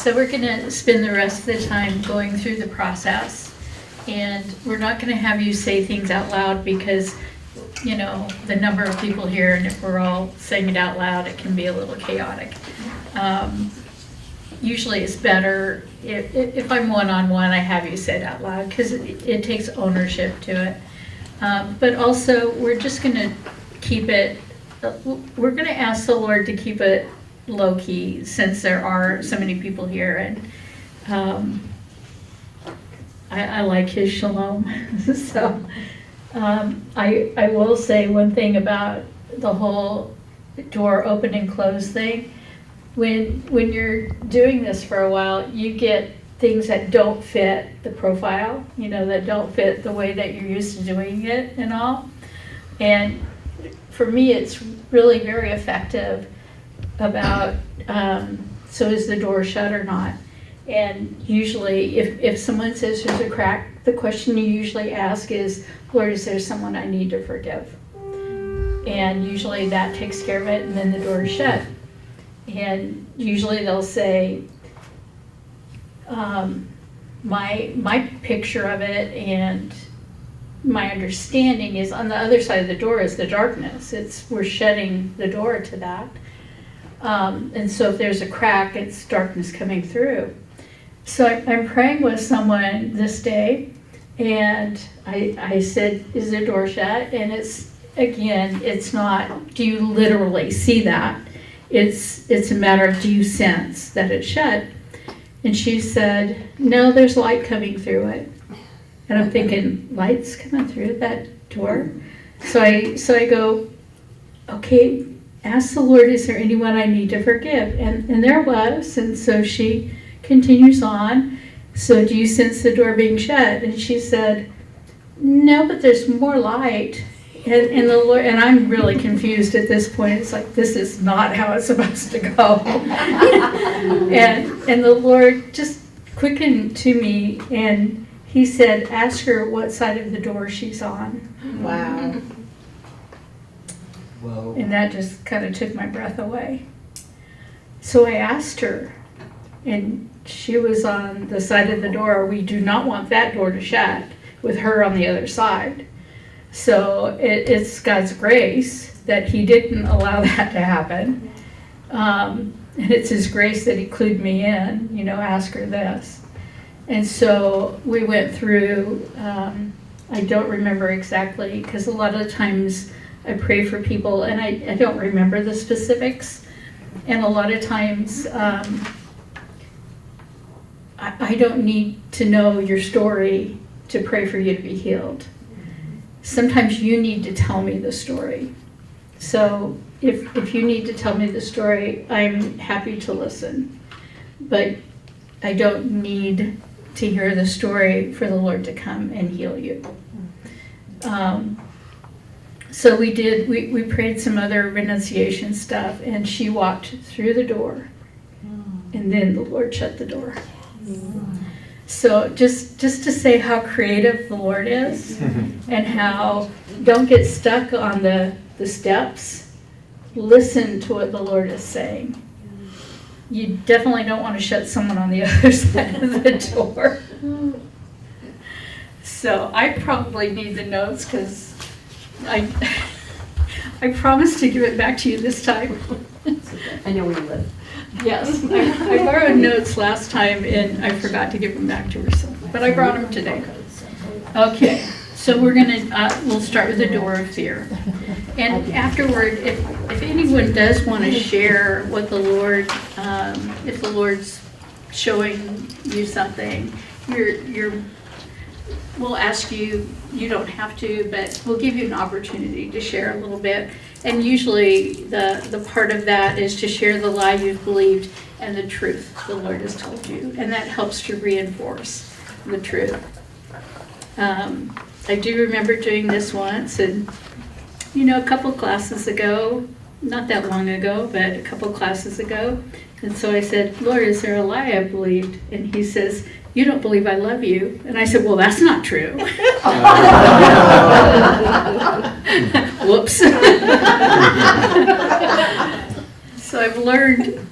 So we're going to spend the rest of the time going through the process, and we're not going to have you say things out loud because, you know, the number of people here, and if we're all saying it out loud, it can be a little chaotic. Usually it's better if I'm one-on-one, I have you say it out loud because it takes ownership to it. But also, we're just going to keep it, we're going to ask the Lord to keep it low-key since there are so many people here. And I like his shalom. So I will say one thing about the whole door open and close thing. When you're doing this for a while, you get things that don't fit the profile, you know, that don't fit the way that you're used to doing it and all. And for me, it's really very effective about, so is the door shut or not? And usually, if someone says there's a crack, the question you usually ask is, Lord, is there someone I need to forgive? And usually that takes care of it, and then the door is shut. And usually they'll say, my picture of it and my understanding is on the other side of the door is the darkness. We're shutting the door to that. And so if there's a crack, it's darkness coming through. So I'm praying with someone this day, and I said, is the door shut? And it's not, do you literally see that? It's a matter of, do you sense that it's shut? And she said, no, there's light coming through it. And I'm thinking, light's coming through that door? So I go, okay, ask the Lord, is there anyone I need to forgive? And there was, and so she continues on. So do you sense the door being shut? And she said, no, but there's more light. And the Lord, and I'm really confused at this point. It's like, this is not how it's supposed to go. and the Lord just quickened to me, and he said, ask her what side of the door she's on. Wow. Whoa. And that just kind of took my breath away. So I asked her, and she was on the side of the door. We do not want that door to shut with her on the other side. So it's God's grace that he didn't allow that to happen. And it's his grace that he clued me in, you know, ask her this. And so we went through, I don't remember exactly, because a lot of times I pray for people and I don't remember the specifics. And a lot of times I don't need to know your story to pray for you to be healed. Sometimes you need to tell me the story. So if you need to tell me the story, I'm happy to listen. But I don't need to hear the story for the Lord to come and heal you. So we prayed some other renunciation stuff, and she walked through the door, and then the Lord shut the door. So just to say how creative the Lord is, and how don't get stuck on the steps. Listen to what the Lord is saying. You definitely don't want to shut someone on the other side of the door. So I probably need the notes because I promised to give it back to you this time. I know where you live. Yes, I borrowed notes last time and I forgot to give them back to her, but I brought them today. Okay, so we'll start with the door of fear. And afterward, if anyone does want to share what the Lord, if the Lord's showing you something, we'll ask you, you don't have to, but we'll give you an opportunity to share a little bit. And usually the part of that is to share the lie you've believed and the truth the Lord has told you. And that helps to reinforce the truth. I do remember doing this once, and a couple classes ago, not that long ago, but a couple classes ago. And so I said, Lord, is there a lie I believed? And he says, you don't believe I love you. And I said, well, that's not true. Whoops. So I've learned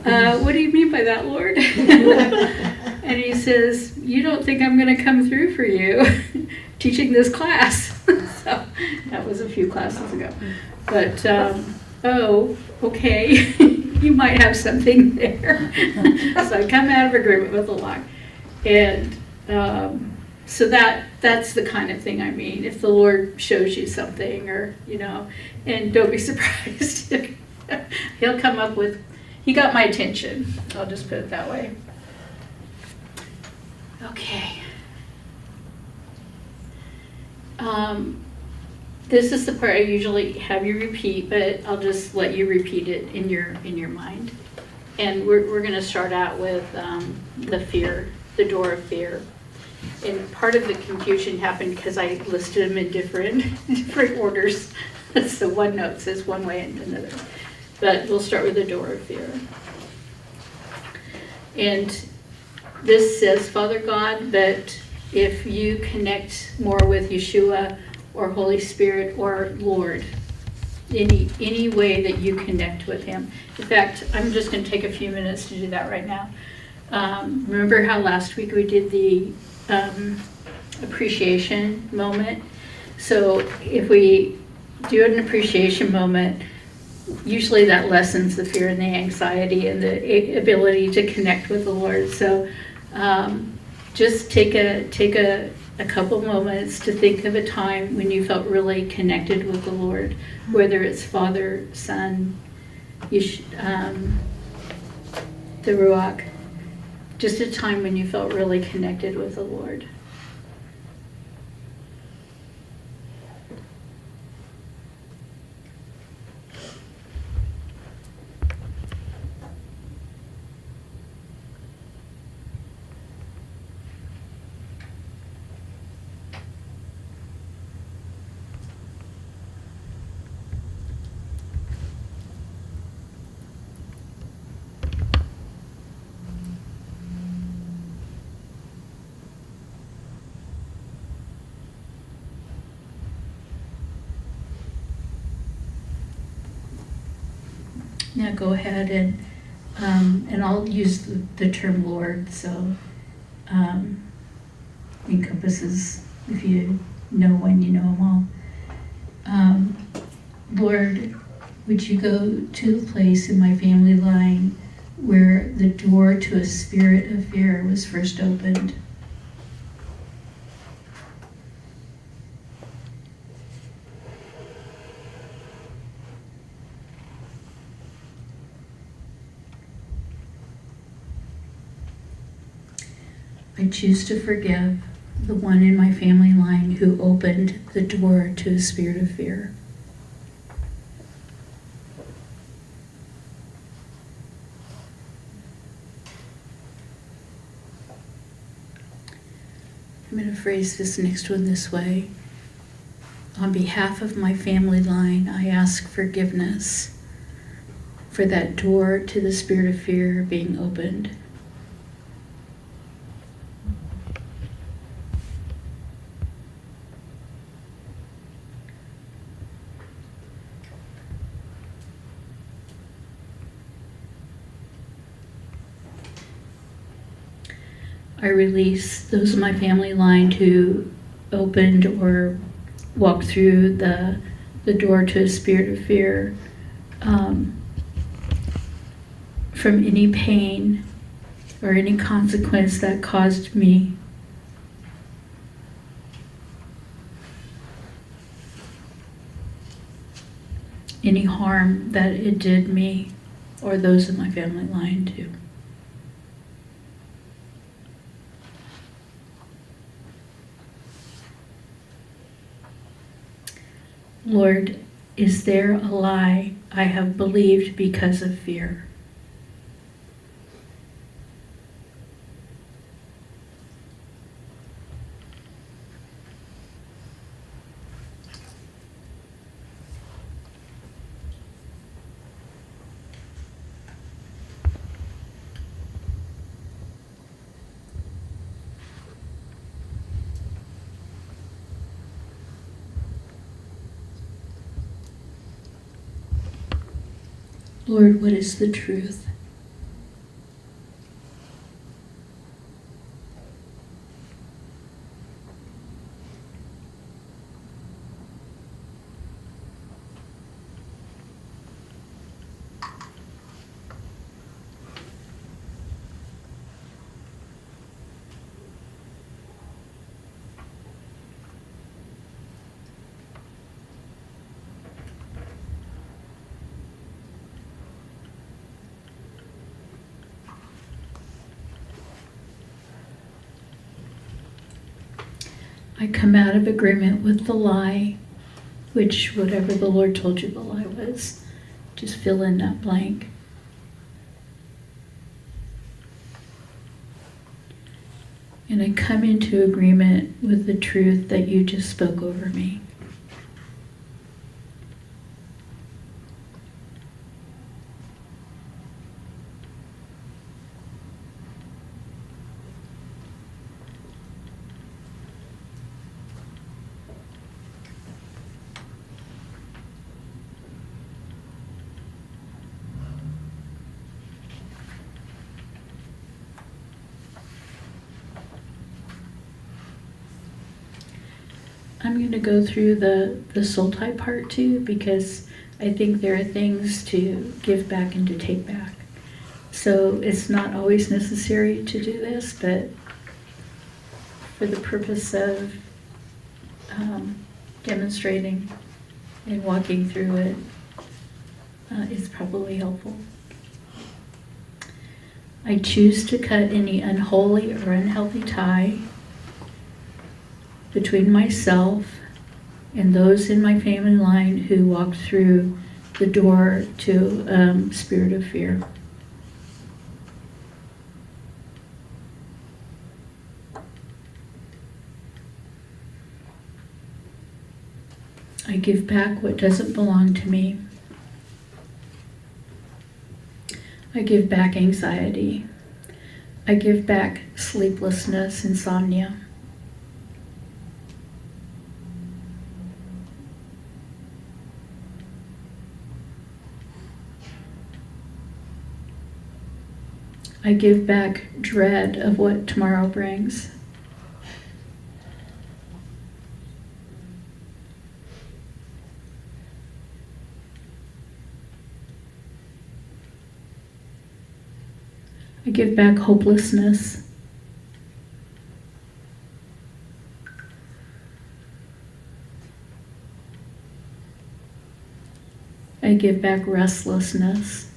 What do you mean by that, Lord? And he says, you don't think I'm going to come through for you teaching this class. So that was a few classes ago. But, oh, okay, you might have something there. So I come out of agreement with the Lord. And so that's the kind of thing I mean. If the Lord shows you something, or, and don't be surprised. He'll come up with, he got my attention. I'll just put it that way. Okay. This is the part I usually have you repeat, but I'll just let you repeat it in your mind. And we're going to start out with the fear, the door of fear. And part of the confusion happened because I listed them in different orders. So one note says one way and another. But we'll start with the door of fear. And this says, Father God, that if you connect more with Yeshua or Holy Spirit or Lord, any way that you connect with him. In fact, I'm just going to take a few minutes to do that right now. Remember how last week we did the appreciation moment? So if we do an appreciation moment, usually that lessens the fear and the anxiety and the ability to connect with the Lord. So just take a couple moments to think of a time when you felt really connected with the Lord, whether it's Father, Son, the Ruach. Just a time when you felt really connected with the Lord. Now go ahead and I'll use the term Lord, so encompasses, if you know one, you know them all. Lord, would you go to the place in my family line where the door to a spirit of fear was first opened? I choose to forgive the one in my family line who opened the door to a spirit of fear. I'm going to phrase this next one this way. On behalf of my family line, I ask forgiveness for that door to the spirit of fear being opened. I release those in my family line who opened or walked through the door to a spirit of fear from any pain or any consequence that caused me. Any harm that it did me or those in my family line too. Lord, is there a lie I have believed because of fear? Lord, what is the truth? I come out of agreement with the lie, which whatever the Lord told you the lie was, just fill in that blank. And I come into agreement with the truth that you just spoke over me. I'm going to go through the soul tie part too, because I think there are things to give back and to take back. So it's not always necessary to do this, but for the purpose of demonstrating and walking through it, it's probably helpful. I choose to cut any unholy or unhealthy tie between myself and those in my family line who walked through the door to spirit of fear. I give back what doesn't belong to me. I give back anxiety. I give back sleeplessness, insomnia. I give back dread of what tomorrow brings. I give back hopelessness. I give back restlessness.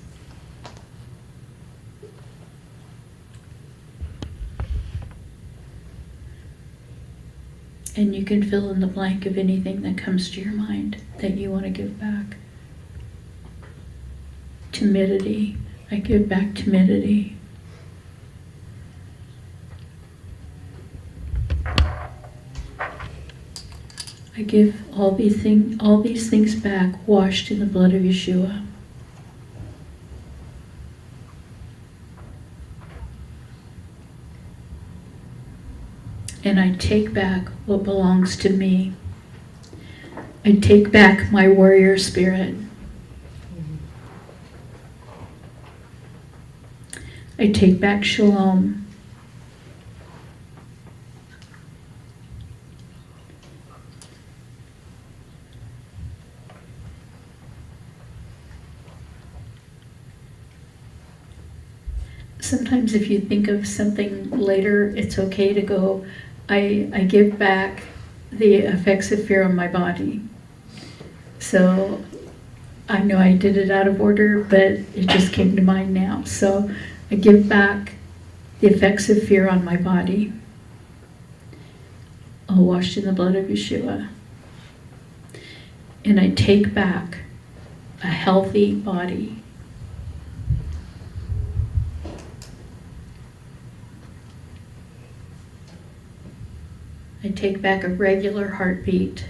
And you can fill in the blank of anything that comes to your mind that you want to give back. Timidity. I give back timidity. I give all these things back, washed in the blood of Yeshua. And I take back what belongs to me. I take back my warrior spirit. I take back shalom. Sometimes if you think of something later, it's okay to go, I give back the effects of fear on my body. So I know I did it out of order, but it just came to mind now. So I give back the effects of fear on my body, all washed in the blood of Yeshua. And I take back a healthy body. I take back a regular heartbeat.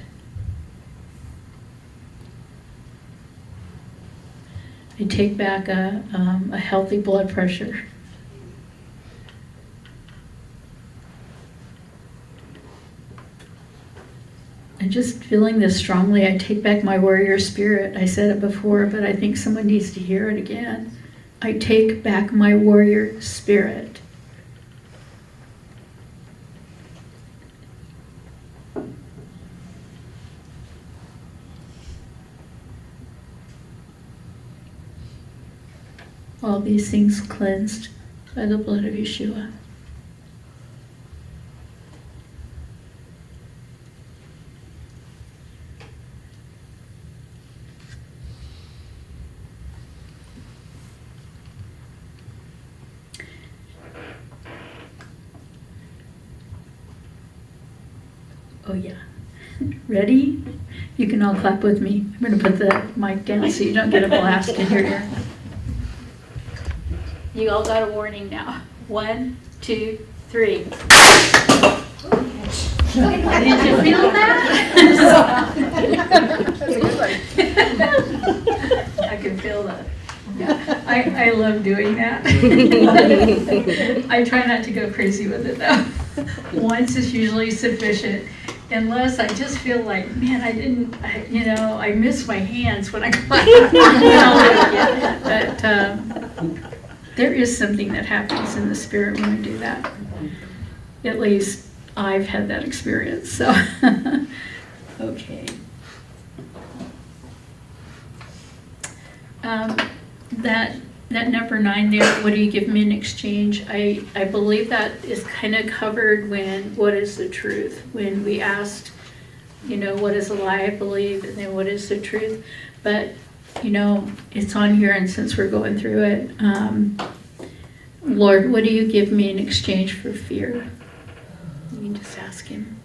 I take back a healthy blood pressure. And just feeling this strongly, I take back my warrior spirit. I said it before, but I think someone needs to hear it again. I take back my warrior spirit. All these things cleansed by the blood of Yeshua. Oh, yeah. Ready? You can all clap with me. I'm going to put the mic down so you don't get a blast in your ear. You all got a warning now. 1, 2, 3. Did you feel that? I can feel that. Yeah, I love doing that. I try not to go crazy with it though. Once is usually sufficient, unless I just feel like, man, I miss my hands when I clap. But there is something that happens in the spirit when we do that. At least I've had that experience, so. Okay. That number 9 there, what do you give me in exchange? I believe that is kind of covered when, what is the truth? When we asked, what is a lie, I believe, and then what is the truth? But, it's on here, and since we're going through it, Lord, what do you give me in exchange for fear? You can just ask him.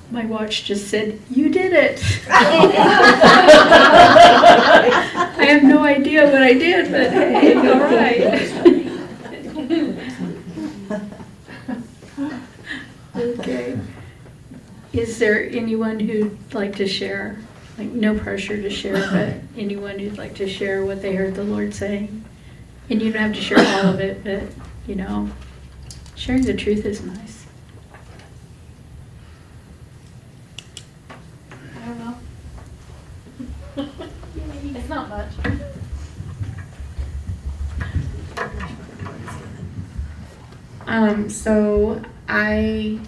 My watch just said, "You did it." I have no idea what I did, but hey, all right. Okay. Is there anyone who'd like to share? Like, no pressure to share, but anyone who'd like to share what they heard the Lord saying? And you don't have to share all of it, but, sharing the truth is nice. I don't know. It's not much. So I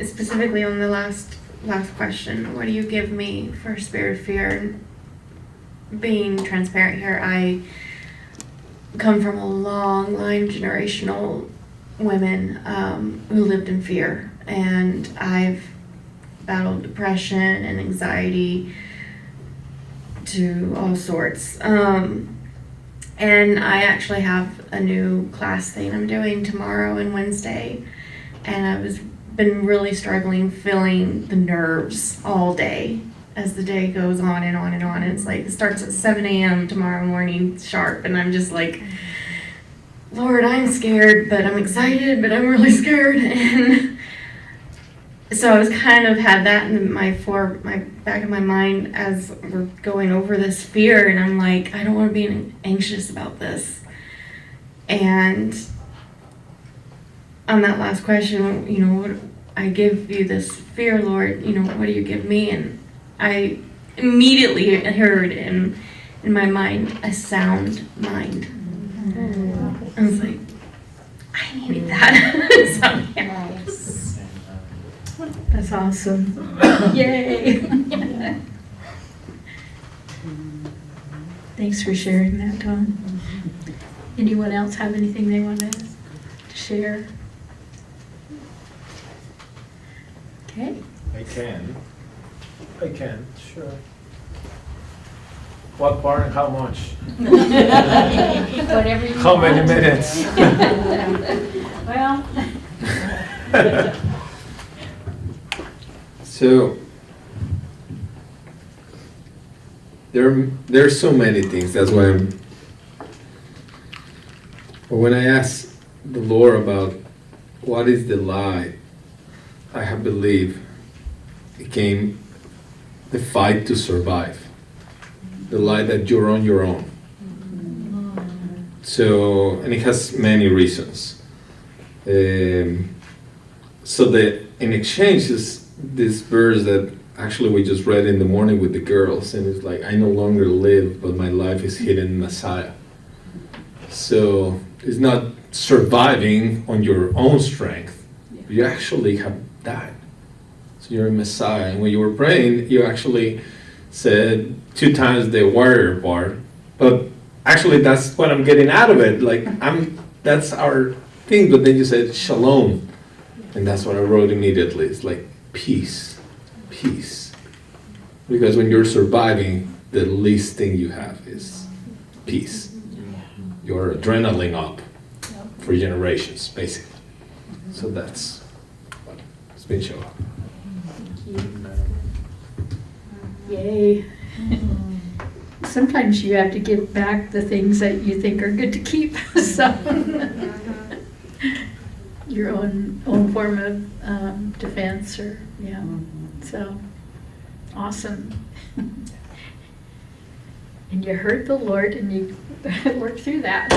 specifically on the last question, what do you give me for spirit of fear? Being transparent here, I come from a long line of generational women who lived in fear, and I've battled depression and anxiety to all sorts. And I actually have a new class thing I'm doing tomorrow and Wednesday, and I've been really struggling feeling the nerves all day as the day goes on and on and on. And it's like, it starts at 7 a.m. tomorrow morning sharp, and I'm just like, Lord, I'm scared, but I'm excited, but I'm really scared. And so I was kind of had that in my back of my mind as we're going over this fear, and I'm like, I don't want to be anxious about this. And on that last question, what I give you this fear, Lord, what do you give me? And I immediately heard in my mind a sound mind. I was like, I needed that. So, yeah. That's awesome. Yay. Thanks for sharing that, Tom. Anyone else have anything they want to share? Okay. I can, sure. What part and how much? Whatever you How many want. minutes? Well. So there's so many things. That's why when I asked the Lord about what is the lie, I have believed it came the fight to survive, the lie that you're on your own. So, and it has many reasons. So in exchange is this verse that actually we just read in the morning with the girls, and it's like, I no longer live, but my life is hidden in Messiah. So it's not surviving on your own strength. You actually have died. So you're a Messiah. And when you were praying, you actually said 2 times the warrior part, But actually, that's what I'm getting out of it. Like, that's our thing. But then you said shalom. And that's what I wrote immediately. It's like peace, peace. Because when you're surviving, the least thing you have is peace. Your adrenaline up for generations, basically. So that's what's been shown. Yay. Sometimes you have to give back the things that you think are good to keep, so. Your own form of defense or, yeah, so, awesome. And you heard the Lord and you worked through that.